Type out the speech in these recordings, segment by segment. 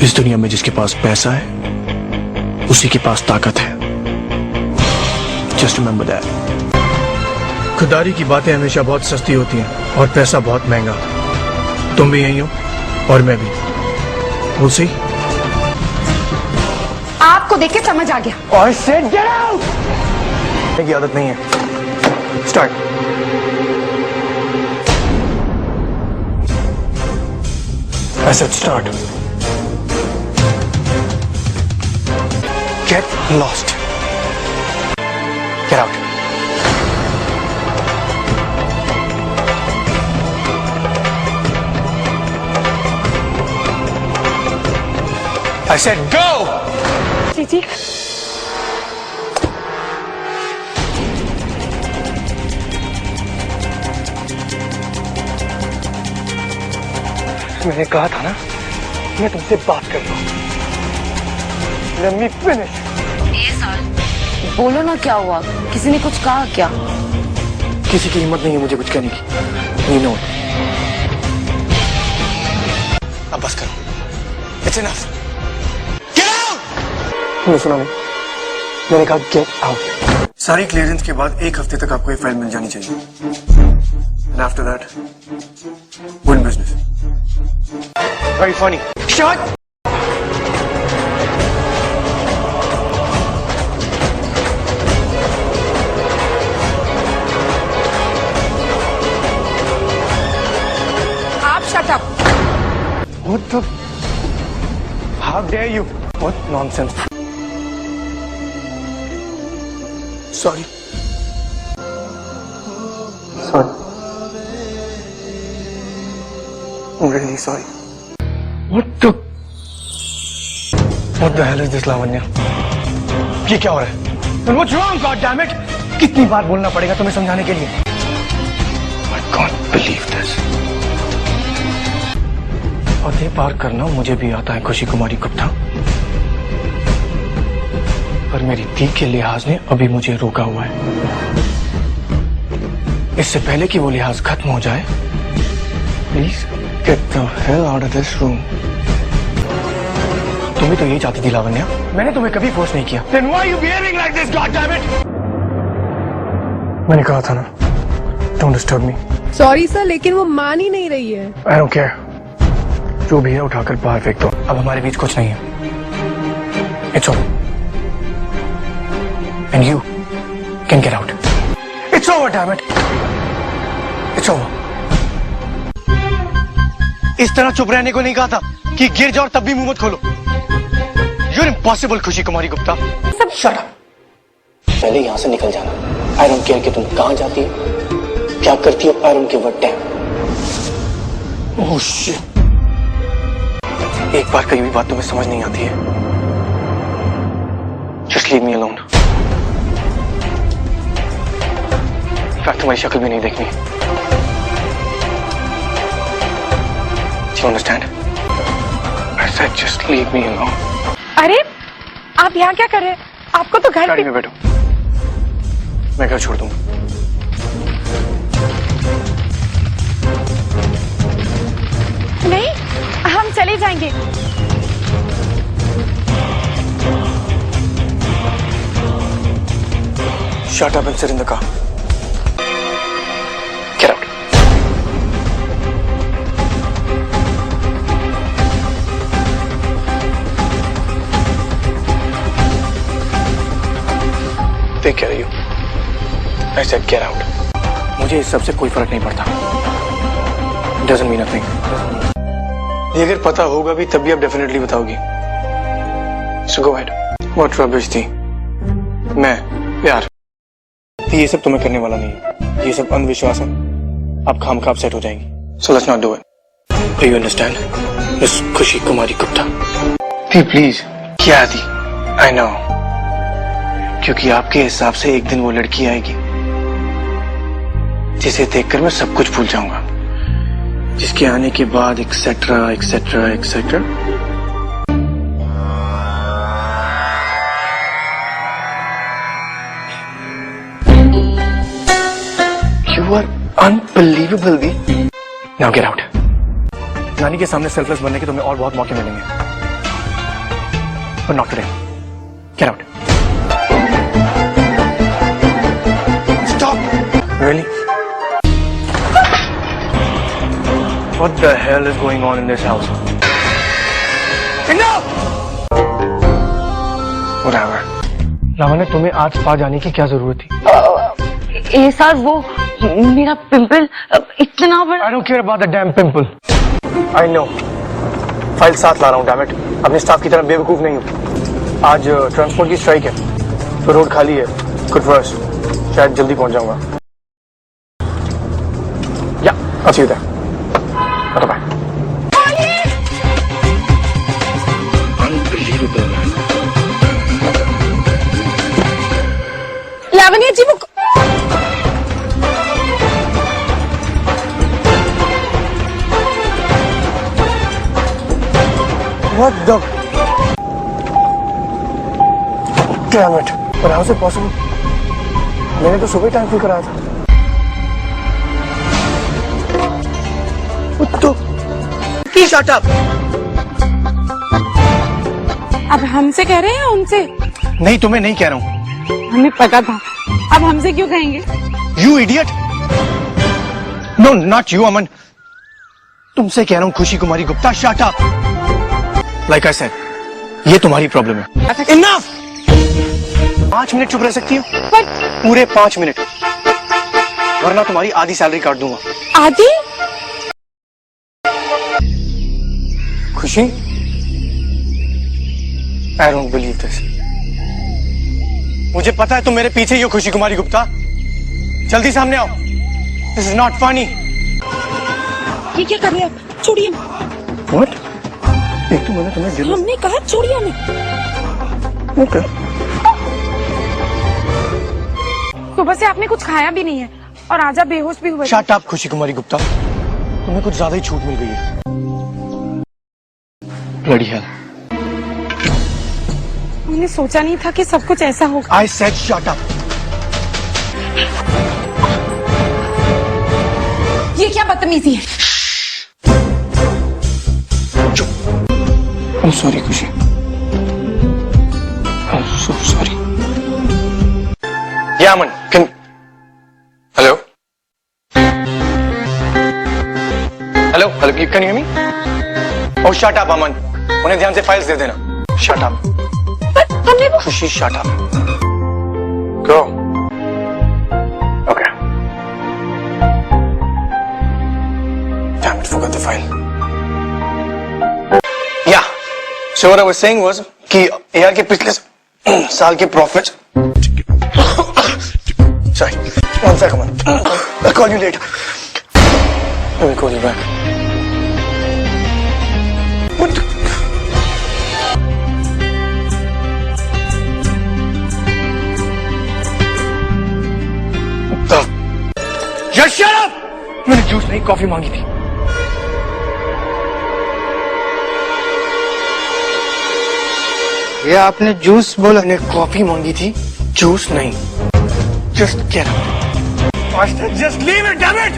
इस दुनिया में जिसके पास पैसा है उसी के पास ताकत है। Just remember that. खुदारी की बातें हमेशा बहुत सस्ती होती हैं और पैसा बहुत महंगा। तुम भी यही हो और मैं भी। We'll see। आपको देख के समझ आ गया। I said get out। की आदत नहीं है। Start। I said start। Get lost। Get out। I said go। जी जी। मैंने कहा था ना मैं तुमसे बात कर लूं। Let me finish। ये साल बोलो ना क्या हुआ, किसी ने कुछ कहा क्या? किसी की हिम्मत नहीं है मुझे कुछ कहने की। You know it। अब बस करो। It's enough। Get out। तुमने सुना नहीं? मैंने कहा get out। सारी क्लियरेंस के बाद 1 हफ्ते तक आपको ये फाइल मिल जानी चाहिए। And after that, we're in business। Very funny। Shut। आप shut up. What the? How dare you? What nonsense। Sorry। Sorry। I'm really sorry। What the? What the hell is this, Lavanya? ये क्या हो रहा है? And what's wrong, God damn it? कितनी बार बोलना पड़ेगा तुम्हें समझाने के लिए? I can't believe this। और ये पार करना मुझे भी आता है खुशी कुमारी गुप्ता, पर मेरी दी के लिहाज ने अभी मुझे रोका हुआ है। इससे पहले कि वो लिहाज खत्म हो जाए, please get the hell out of this room. तुम भी तो यही चाहती थी लावण्या, मैंने तुम्हें कभी फोर्स नहीं किया। Then why are you behaving like this, God damn it? मैंने कहा था ना, don't disturb me। Sorry sir, लेकिन वो मान ही नहीं रही है। I don't care। जो भी है उठाकर बाहर फेंक दो। अब हमारे बीच कुछ नहीं है। It's over। And you can get out। It's over, damn it। It's over। इस तरह चुप रहने को नहीं कहा था कि गिर जाओ तब भी मुंह मत खोलो। You're impossible खुशी कुमारी गुप्ता। Shut up। पहले यहाँ से निकल जाना। I don't care कि तुम कहाँ जाती हो, क्या करती हो। I don't give a damn। Oh shit। एक बार कही हुई बात तुम्हें समझ नहीं आती है। Just leave me alone। तुम्हारी शक्ल भी नहीं देखनी। Do you understand? I said just leave me alone। अरे आप यहाँ क्या कर रहे हैं? आपको तो घर गाड़ी में बैठो, मैं घर छोड़ दूंगा। नहीं, हम चले जाएंगे। Shut up and sit in the car। Get out। Take care of you। I said get out। मुझे इस सब से कोई फर्क नहीं पड़ता। Doesn't mean nothing। ये अगर पता होगा भी तब भी आप definitely बताओगी। So go ahead। What rubbish थी। मैं प्यार, ये सब तुम्हें करने वाला नहीं है। ये सब अंधविश्वास है। आप खामखा सेट हो जाएंगी। So let's not do it। Do you understand? Miss खुशी कुमारी गुप्ता। प्लीज। क्या थी? I know। क्योंकि आपके हिसाब से एक दिन वो लड़की आएगी जिसे देखकर मैं सब कुछ भूल जाऊंगा, जिसके आने के बाद etcetera etcetera etcetera. You are unbelievable the. Now get out। नानी के सामने सेल्फलेस बनने के तुम्हें और बहुत मौके मिलेंगे। but not today. Get out. Stop. Really? What the hell is going on in this house? Enough! Whatever. लावण्य, तुम्हें आज स्पा जाने की क्या जरूरत थी? सर वो मेरा पिंपल इतना बड़ा। I don't care about the damn pimple. I know. File साथ ला रहा हूँ, डैम इट। अपने स्टाफ की तरह बेवकूफ नहीं हूँ। आज ट्रांसपोर्ट की स्ट्राइक है, तो रोड खाली है। Good for us. शायद जल्दी पहुंच जाऊंगा। या, I'll see you there. Okay, bye. Unbelievable, man. लावण्य जी वो What the? Damn it! But how is it possible? मैंने तो सुबह टाइम फिल कराया था। What the? Shut up! अब हमसे कह रहे हैं उनसे? नहीं, तुम्हें नहीं कह रहा हूँ। हमें पता था, अब हमसे क्यों कहेंगे? You idiot! No, not you, अमन। तुमसे कह रहा हूँ खुशी कुमारी Gupta, shut up! Like I said, ये तुम्हारी प्रॉब्लम है। Enough! 5 मिनट चुप रह सकती हो? पूरे 5 मिनट, वरना तुम्हारी आधी सैलरी काट दूंगा। आदि? खुशी? I don't believe this. मुझे पता है तुम मेरे पीछे ही हो, खुशी कुमारी गुप्ता। जल्दी सामने आओ। This is not funny. ये क्या कर रहे हैं? छोड़िए। What? एक तो मैंने तुम्हें दिल। हमने कहा छोड़िए हमें। Okay. सुबह से आपने कुछ खाया भी नहीं है और आज आप बेहोश भी हुए। Shut up, खुशी कुमारी गुप्ता। तुम्हें कुछ ज्यादा ही छूट मिल गई है। Bloody hell. हमने सोचा नहीं था कि सब कुछ ऐसा होगा। I said shut up. ये क्या बदतमीजी है? I'm sorry, खुशी। I'm so sorry. Yeah, Aman. Hello? Hello? Hello? Can you hear me? Oh, shut up, Aman. उन्हें ध्यान से फाइल्स दे देना। Shut up. हमने वो खुशी, shut up. Go. Okay. Damn it, forgot the file. Yeah. So what I was saying was कि AR के पिछले साल के profits. Sorry. One second, man. I'll call you later. Let me call you back. What? Just shut up! मैंने juice नहीं, coffee मांगी थी। ये आपने जूस बोला? मैंने कॉफी मांगी थी, जूस नहीं। Just get out. I said just leave it, damn it!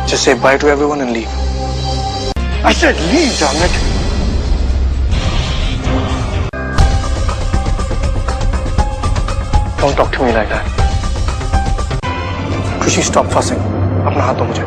Just say bye to everyone and leave. I said leave, damn it! Don't talk to me like that. Kushi, stop fussing. अपना हाथ दो मुझे।